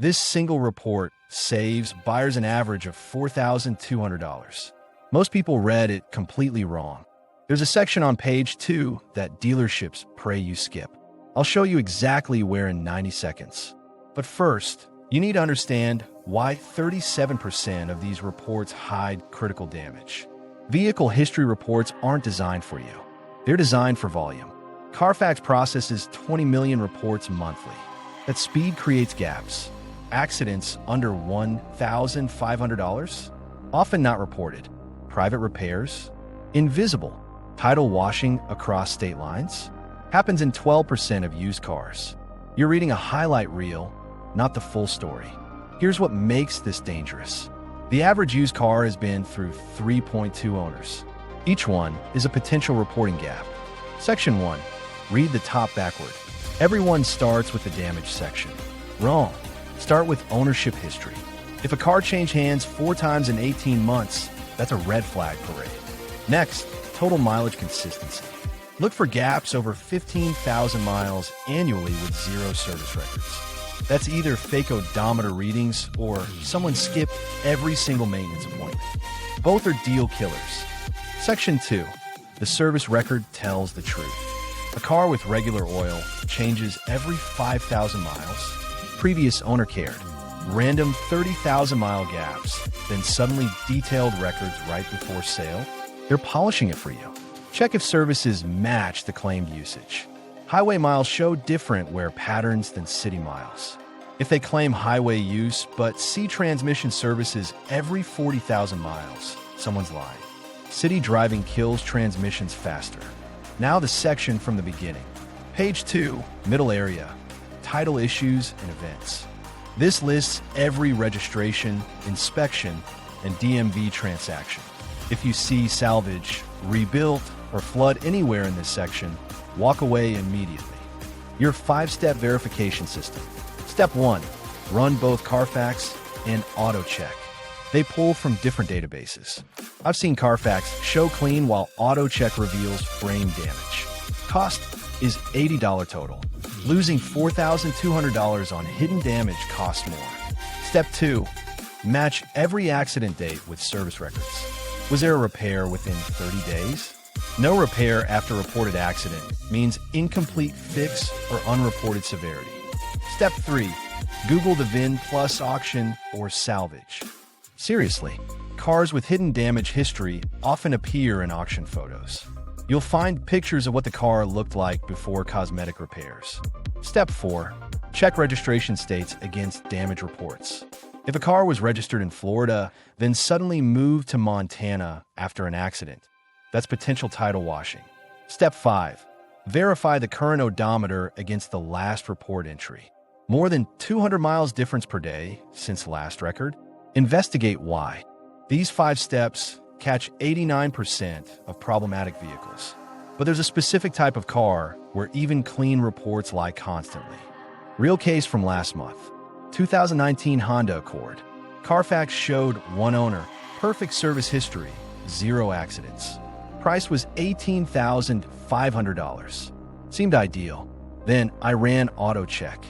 This single report saves buyers an average of $4,200. Most people read it completely wrong. There's a section on page 2 that dealerships pray you skip. I'll show you exactly where in 90 seconds. But first, you need to understand why 37% of these reports hide critical damage. Vehicle history reports aren't designed for you. They're designed for volume. Carfax processes 20 million reports monthly. That speed creates gaps. Accidents under $1,500? Often not reported. Private repairs? Invisible. Title washing across state lines? Happens in 12% of used cars. You're reading a highlight reel, not the full story. Here's what makes this dangerous. The average used car has been through 3.2 owners. Each one is a potential reporting gap. Section 1. Read the top backward. Everyone starts with the damage section. Wrong. Start with ownership history. If a car changed hands 4 times in 18 months, that's a red flag parade. Next, total mileage consistency. Look for gaps over 15,000 miles annually with 0 service records. That's either fake odometer readings or someone skipped every single maintenance appointment. Both are deal killers. Section 2. The service record tells the truth. A car with regular oil changes every 5,000 miles. Previous owner cared. Random 30,000-mile gaps, then suddenly detailed records right before sale. They're polishing it for you. Check if services match the claimed usage. Highway miles show different wear patterns than city miles. If they claim highway use but see transmission services every 40,000 miles, someone's lying. City driving kills transmissions faster. Now the section from the beginning. Page 2, middle area, title issues and events. This lists every registration, inspection, and DMV transaction. If you see salvage, rebuilt, or flood anywhere in this section, walk away immediately. Your 5-step verification system. Step 1. Run both Carfax and AutoCheck. They pull from different databases. I've seen Carfax show clean while AutoCheck reveals frame damage. Cost is $80 total. Losing $4,200 on hidden damage costs more. Step 2. Match every accident date with service records. Was there a repair within 30 days? No repair after reported accident means incomplete fix or unreported severity. Step 3. Google the VIN plus auction or salvage. Seriously, cars with hidden damage history often appear in auction photos. You'll find pictures of what the car looked like before cosmetic repairs. Step 4. Check registration states against damage reports. If a car was registered in Florida, then suddenly moved to Montana after an accident, that's potential title washing. Step 5. Verify the current odometer against the last report entry. More than 200 miles difference per day since last record? Investigate why. These 5 steps catch 89% of problematic vehicles. But there's a specific type of car where even clean reports lie constantly. Real case from last month. 2019 Honda Accord. Carfax showed 1 owner, perfect service history, 0 accidents. Price was $18,500. Seemed ideal. Then I ran AutoCheck.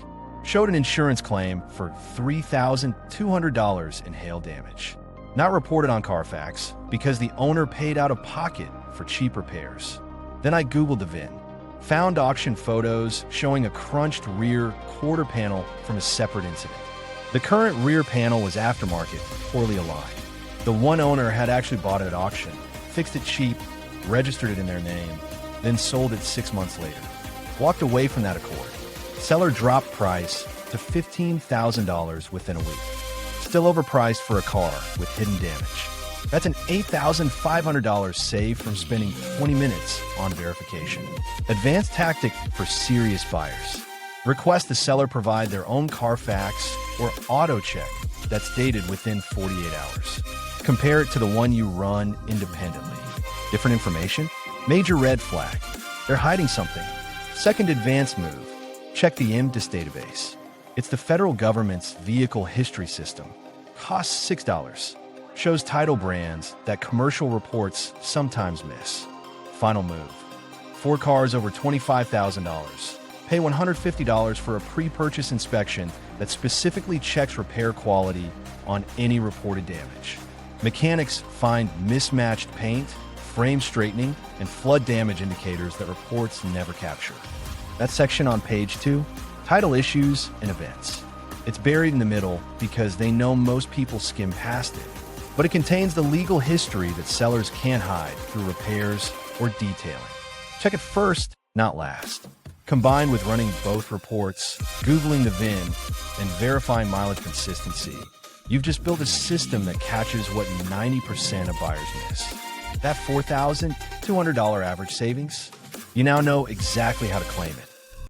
Showed an insurance claim for $3,200 in hail damage. Not reported on Carfax because the owner paid out of pocket for cheap repairs. Then I Googled the VIN. Found auction photos showing a crunched rear quarter panel from a separate incident. The current rear panel was aftermarket, poorly aligned. The 1 owner had actually bought it at auction, fixed it cheap, registered it in their name, then sold it 6 months later. Walked away from that Accord. Seller dropped price to $15,000 within a week. Still overpriced for a car with hidden damage. That's an $8,500 saved from spending 20 minutes on verification. Advanced tactic for serious buyers. Request the seller provide their own Carfax or AutoCheck that's dated within 48 hours. Compare it to the one you run independently. Different information? Major red flag. They're hiding something. Second advanced move. Check the IMDIS database. It's the federal government's vehicle history system. Costs $6. Shows title brands that commercial reports sometimes miss. Final move. 4 cars over $25,000. Pay $150 for a pre-purchase inspection that specifically checks repair quality on any reported damage. Mechanics find mismatched paint, frame straightening, and flood damage indicators that reports never capture. That section on page 2, title issues and events. It's buried in the middle because they know most people skim past it, but it contains the legal history that sellers can't hide through repairs or detailing. Check it first, not last. Combined with running both reports, Googling the VIN, and verifying mileage consistency, you've just built a system that catches what 90% of buyers miss. That $4,200 average savings? You now know exactly how to claim it.